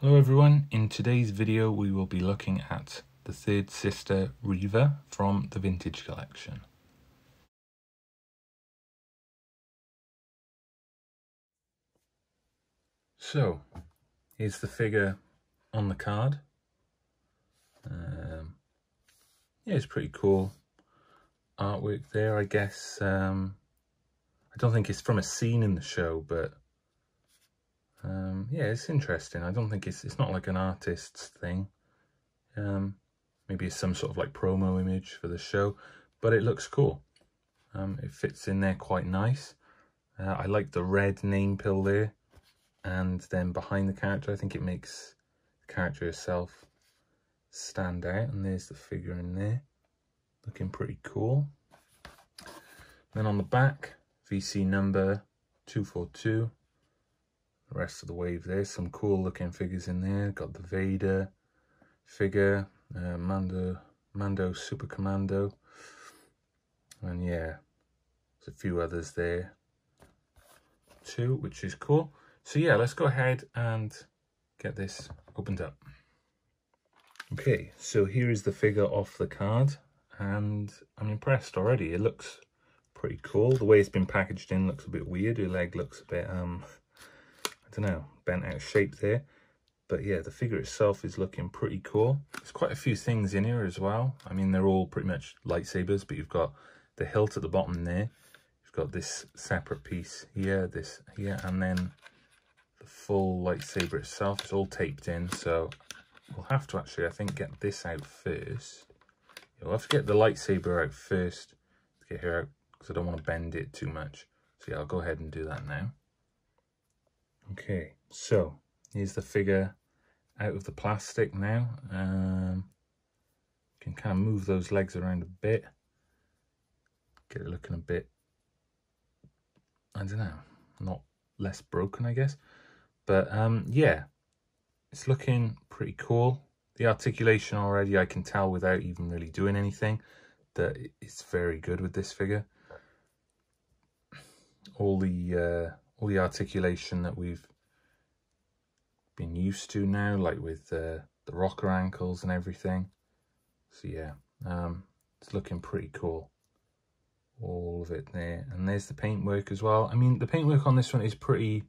Hello everyone, in today's video we will be looking at the third sister Reva from the Vintage collection. So, here's the figure on the card. Yeah, it's pretty cool artwork there, I guess. I don't think it's from a scene in the show, but yeah, it's interesting. I don't think it's not like an artist's thing. Maybe it's some sort of like promo image for the show, but it looks cool. It fits in there quite nice. I like the red name pill there, and then behind the character, I think it makes the character herself stand out. And there's the figure in there, looking pretty cool. Then on the back, VC number 242. The rest of the wave there, some cool looking figures in there. Got the Vader figure, Mando Super Commando, and yeah, there's a few others there too, which is cool. So yeah, let's go ahead and get this opened up. Okay, so here is the figure off the card, and I'm impressed already. It looks pretty cool. The way it's been packaged in looks a bit weird. Her leg looks a bit I don't know, bent out of shape there. But yeah, the figure itself is looking pretty cool. There's quite a few things in here as well. I mean, they're all pretty much lightsabers, but you've got the hilt at the bottom there. You've got this separate piece here, this here, and then the full lightsaber itself is all taped in. So we'll have to actually, I think, get this out first. We'll have to get the lightsaber out first to get her out, because I don't want to bend it too much. So yeah, I'll go ahead and do that now. Okay, so here's the figure out of the plastic now. Can kind of move those legs around a bit, get it looking a bit, I don't know, not less broken, I guess. But yeah, it's looking pretty cool. The articulation already, I can tell without even really doing anything that it's very good with this figure. All the articulation that we've been used to now, like with the rocker ankles and everything. So yeah, it's looking pretty cool, all of it there. And there's the paintwork as well. I mean, the paintwork on this one is pretty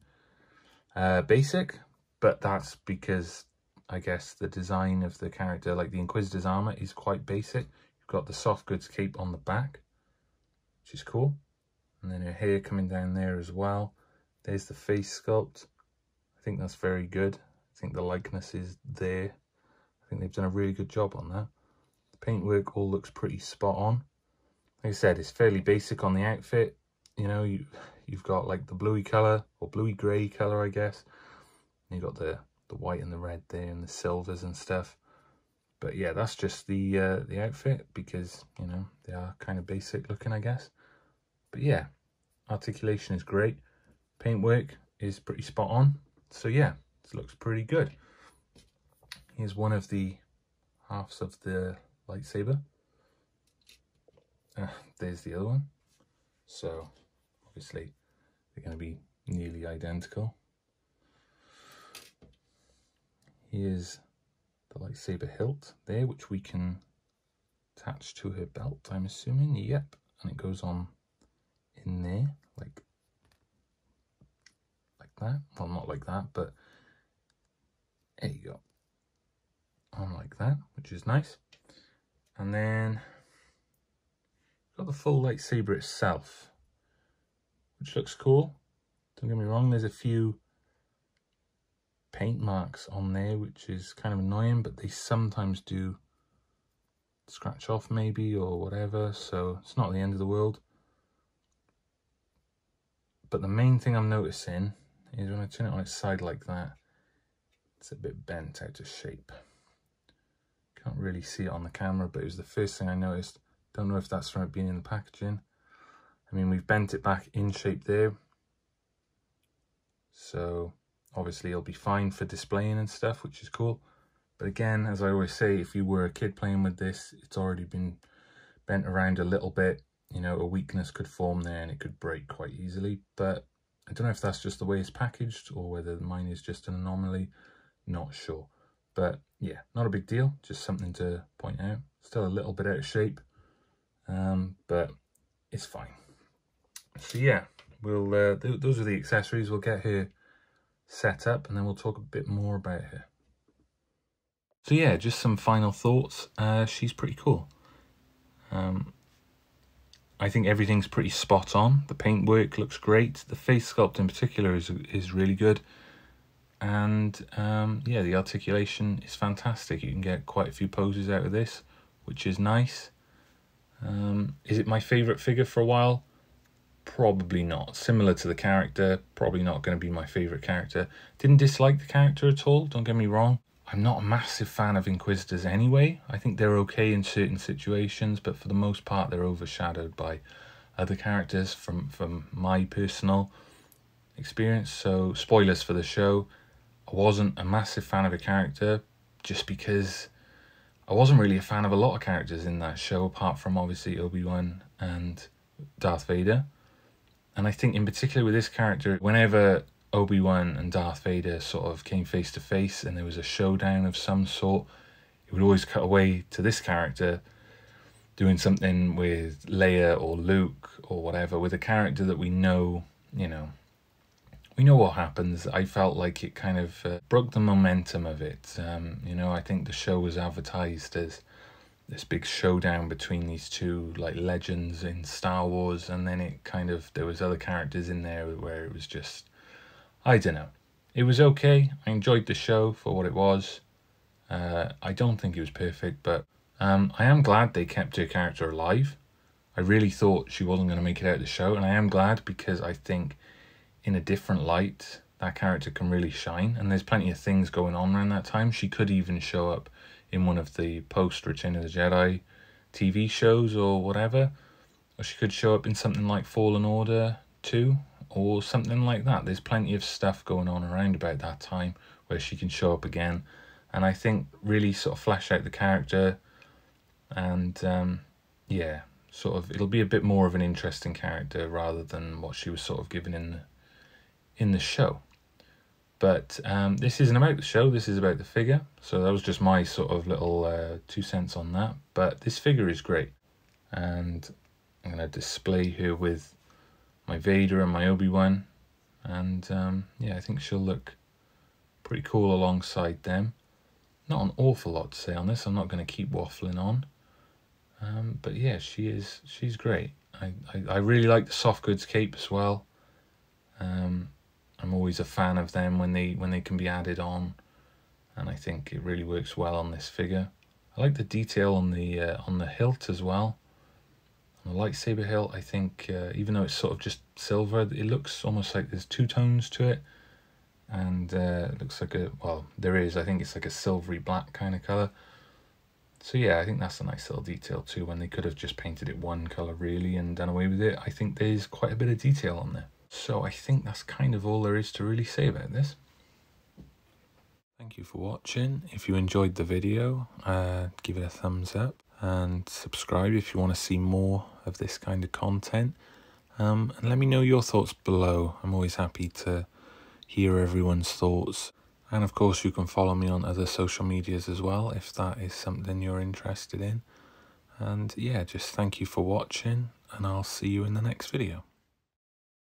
basic, but that's because I guess the design of the character, like the Inquisitor's armor, is quite basic. You've got the soft goods cape on the back, which is cool. And then her hair coming down there as well. There's the face sculpt. I think that's very good. I think the likeness is there. I think they've done a really good job on that. The paintwork all looks pretty spot on. Like I said, it's fairly basic on the outfit. You know, you've got like the bluey colour, or bluey grey colour, I guess. And you've got the white and the red there, and the silvers and stuff. But yeah, that's just the outfit, because, you know, they are kind of basic looking, I guess. But yeah, articulation is great. Paintwork is pretty spot on. So yeah, this looks pretty good. Here's one of the halves of the lightsaber. There's the other one. So obviously they're going to be nearly identical. Here's the lightsaber hilt there, which we can attach to her belt, I'm assuming. Yep, and it goes on in there, like that. Well, not like that, but there you go, on like that, which is nice. And then got the full lightsaber itself, which looks cool. Don't get me wrong, there's a few paint marks on there, which is kind of annoying, but they sometimes do scratch off maybe or whatever, so it's not the end of the world. But the main thing I'm noticing is when I turn it on its side like that, it's a bit bent out of shape. Can't really see it on the camera, but it was the first thing I noticed. Don't know if that's from it being in the packaging. I mean, we've bent it back in shape there, so obviously it'll be fine for displaying and stuff, which is cool. But again, as I always say, if you were a kid playing with this, it's already been bent around a little bit. You know, a weakness could form there and it could break quite easily. But I don't know if that's just the way it's packaged or whether mine is just an anomaly. not sure. But yeah, not a big deal, just something to point out. Still a little bit out of shape, but it's fine. So yeah, we'll those are the accessories. We'll get her set up and then we'll talk a bit more about her. So yeah, just some final thoughts. She's pretty cool. I think everything's pretty spot on. The paintwork looks great. The face sculpt in particular is really good. And yeah, the articulation is fantastic. You can get quite a few poses out of this, which is nice. Is it my favourite figure for a while? Probably not. Similar to the character, probably not going to be my favourite character. Didn't dislike the character at all, don't get me wrong. I'm not a massive fan of Inquisitors anyway. I think they're okay in certain situations, but for the most part they're overshadowed by other characters from my personal experience. So spoilers for the show, I wasn't a massive fan of a character just because I wasn't really a fan of a lot of characters in that show, apart from obviously Obi-Wan and Darth Vader. And I think in particular with this character, whenever Obi-Wan and Darth Vader sort of came face to face and there was a showdown of some sort, it would always cut away to this character doing something with Leia or Luke or whatever, with a character that we know, you know, we know what happens. I felt like it kind of broke the momentum of it. You know, I think the show was advertised as this big showdown between these two like legends in Star Wars, and then it kind of, there was other characters in there where it was just, I don't know. It was okay. I enjoyed the show for what it was. I don't think it was perfect, but I am glad they kept her character alive. I really thought she wasn't going to make it out of the show, and I am glad because I think in a different light, that character can really shine, and there's plenty of things going on around that time. She could even show up in one of the post-Return of the Jedi TV shows or whatever, or she could show up in something like Fallen Order 2 or something like that. There's plenty of stuff going on around about that time where she can show up again, and I think really sort of flesh out the character, and yeah, sort of it'll be a bit more of an interesting character rather than what she was sort of given in the show. But this isn't about the show, this is about the figure. So that was just my sort of little 2 cents on that. But this figure is great. And I'm going to display her with my Vader and my Obi-Wan. And yeah, I think she'll look pretty cool alongside them. Not an awful lot to say on this, I'm not going to keep waffling on. But yeah, she's great. I really like the soft goods cape as well. I'm always a fan of them when they can be added on, and I think it really works well on this figure. I like the detail on the hilt as well, on the lightsaber hilt. I think even though it's sort of just silver, it looks almost like there's two tones to it, and it looks like a, well, there is, I think it's like a silvery black kind of color. So yeah, I think that's a nice little detail too, when they could have just painted it one color really and done away with it. I think there's quite a bit of detail on there. So I think that's kind of all there is to really say about this. Thank you for watching. If you enjoyed the video, give it a thumbs up and subscribe if you want to see more of this kind of content. And let me know your thoughts below. I'm always happy to hear everyone's thoughts. And of course you can follow me on other social medias as well if that is something you're interested in. And yeah, just thank you for watching, and I'll see you in the next video.